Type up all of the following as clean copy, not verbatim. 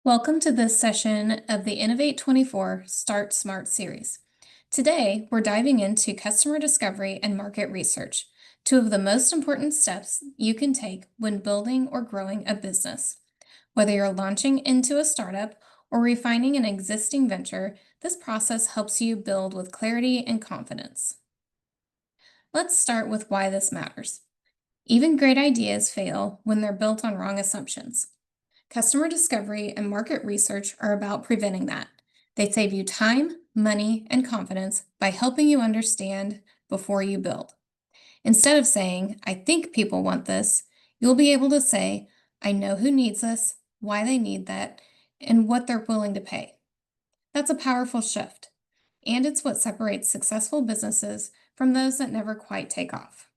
Welcome to this session of the Innovate 24 Start Smart series. Today, we're diving into customer discovery and market research, two of the most important steps you can take when building or growing a business. Whether you're launching into a startup or refining an existing venture, this process helps you build with clarity and confidence. Let's start with why this matters. Even great ideas fail when they're built on wrong assumptions. Customer discovery and market research are about preventing that. They save you time, money, and confidence by helping you understand before you build. Instead of saying, I think people want this, you'll be able to say, I know who needs this, why they need that, and what they're willing to pay. That's a powerful shift, and it's what separates successful businesses from those that never quite take off.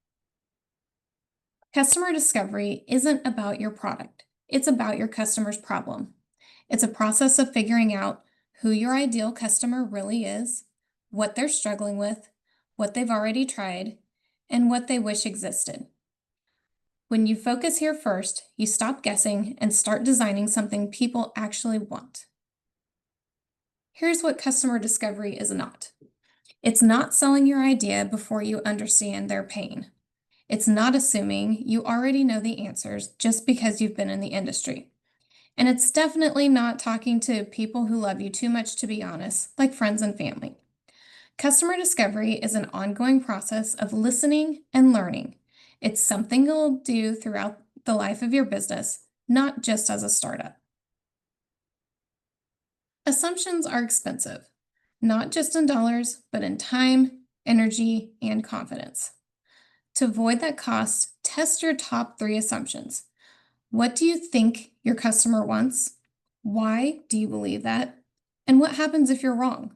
Customer discovery isn't about your product. It's about your customer's problem. It's a process of figuring out who your ideal customer really is, what they're struggling with, what they've already tried, and what they wish existed. When you focus here first, you stop guessing and start designing something people actually want. Here's what customer discovery is not. It's not selling your idea before you understand their pain. It's not assuming you already know the answers just because you've been in the industry. And it's definitely not talking to people who love you too much to be honest, like friends and family. Customer discovery is an ongoing process of listening and learning. It's something you'll do throughout the life of your business, not just as a startup. Assumptions are expensive, not just in dollars, but in time, energy, and confidence. To avoid that cost, test your top 3 assumptions. What do you think your customer wants? Why do you believe that? And what happens if you're wrong?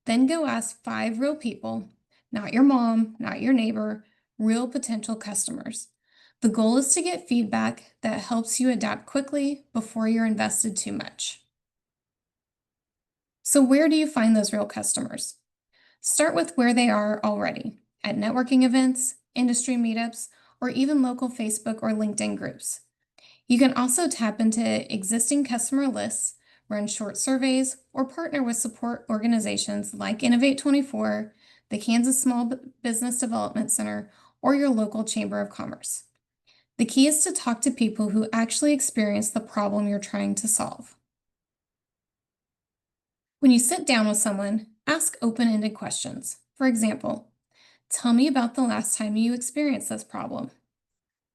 Then go ask 5 real people, not your mom, not your neighbor, real potential customers. The goal is to get feedback that helps you adapt quickly before you're invested too much. So where do you find those real customers? Start with where they are already, at networking events, industry meetups, or even local Facebook or LinkedIn groups. You can also tap into existing customer lists, run short surveys, or partner with support organizations like Innovate 24, the Kansas Small Business Development Center, or your local Chamber of Commerce. The key is to talk to people who actually experience the problem you're trying to solve. When you sit down with someone, ask open-ended questions. For example, tell me about the last time you experienced this problem.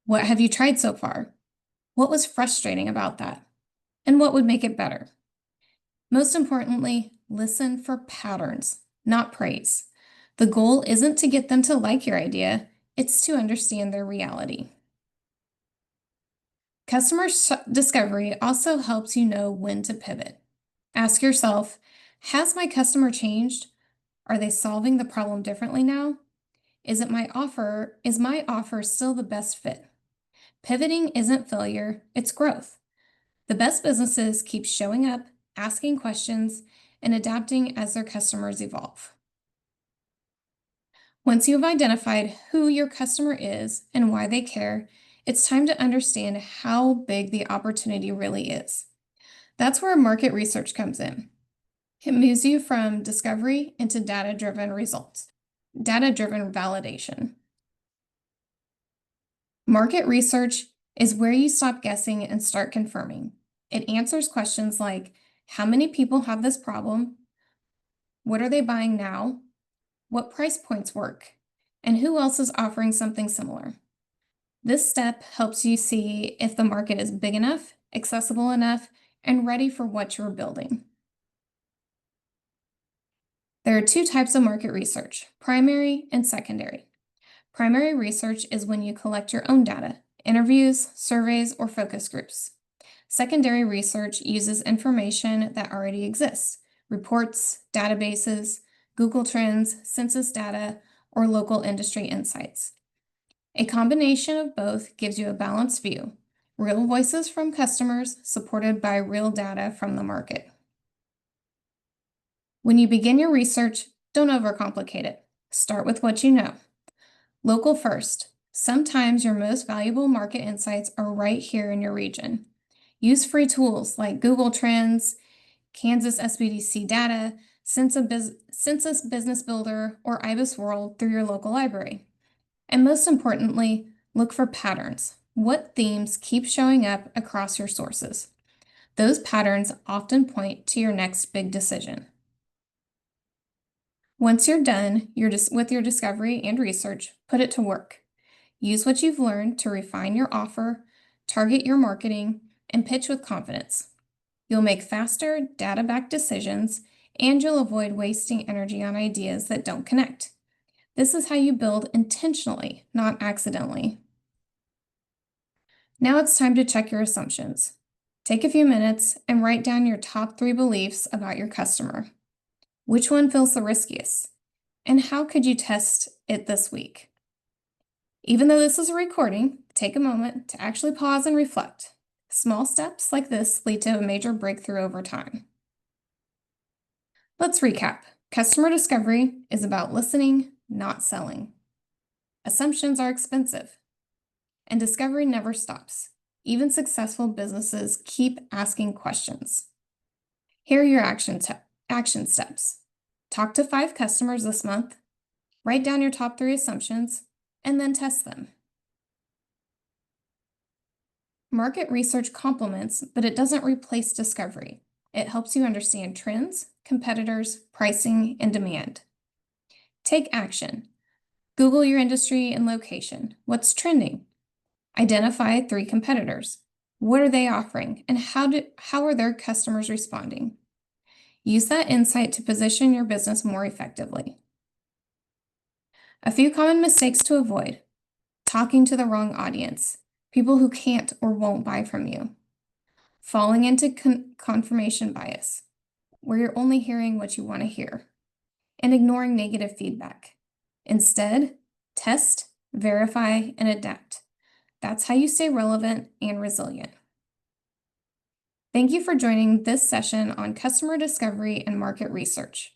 What have you tried so far? What was frustrating about that? And what would make it better? Most importantly, listen for patterns, not praise. The goal isn't to get them to like your idea, it's to understand their reality. Customer discovery also helps you know when to pivot. Ask yourself, has my customer changed? Are they solving the problem differently now? Is my offer still the best fit? Pivoting isn't failure, it's growth. The best businesses keep showing up, asking questions, and adapting as their customers evolve. Once you've identified who your customer is and why they care, it's time to understand how big the opportunity really is. That's where market research comes in. It moves you from discovery into data-driven results, data-driven validation. Market research is where you stop guessing and start confirming. It answers questions like, how many people have this problem? What are they buying now? What price points work? And who else is offering something similar? This step helps you see if the market is big enough, accessible enough, and ready for what you're building. There are 2 types of market research, primary and secondary. Primary research is when you collect your own data, interviews, surveys, or focus groups. Secondary research uses information that already exists, reports, databases, Google Trends, census data, or local industry insights. A combination of both gives you a balanced view, real voices from customers supported by real data from the market. When you begin your research, don't overcomplicate it. Start with what you know. Local first. Sometimes your most valuable market insights are right here in your region. Use free tools like Google Trends, Kansas SBDC data, Census Business Builder, or IBIS World through your local library. And most importantly, look for patterns. What themes keep showing up across your sources? Those patterns often point to your next big decision. Once you're done with your discovery and research, put it to work. Use what you've learned to refine your offer, target your marketing, and pitch with confidence. You'll make faster, data-backed decisions, and you'll avoid wasting energy on ideas that don't connect. This is how you build intentionally, not accidentally. Now it's time to check your assumptions. Take a few minutes and write down your top 3 beliefs about your customer. Which one feels the riskiest? And how could you test it this week? Even though this is a recording, take a moment to actually pause and reflect. Small steps like this lead to a major breakthrough over time. Let's recap. Customer discovery is about listening, not selling. Assumptions are expensive, and discovery never stops. Even successful businesses keep asking questions. Here are your action steps. Talk to 5 customers this month, write down your top 3 assumptions, and then test them. Market research complements, but it doesn't replace discovery. It helps you understand trends, competitors, pricing, and demand. Take action. Google your industry and location. What's trending? Identify 3 competitors. What are they offering, and how are their customers responding? Use that insight to position your business more effectively. A few common mistakes to avoid: talking to the wrong audience, people who can't or won't buy from you; falling into confirmation bias, where you're only hearing what you want to hear; and ignoring negative feedback. Instead, test, verify, and adapt. That's how you stay relevant and resilient. Thank you for joining this session on customer discovery and market research.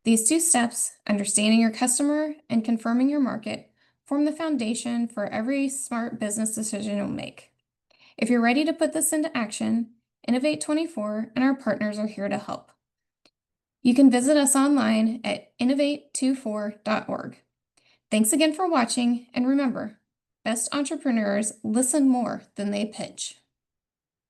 These 2 steps, understanding your customer and confirming your market, form the foundation for every smart business decision you'll make. If you're ready to put this into action, Innovate24 and our partners are here to help. You can visit us online at innovate24.org. Thanks again for watching, and remember, best entrepreneurs listen more than they pitch.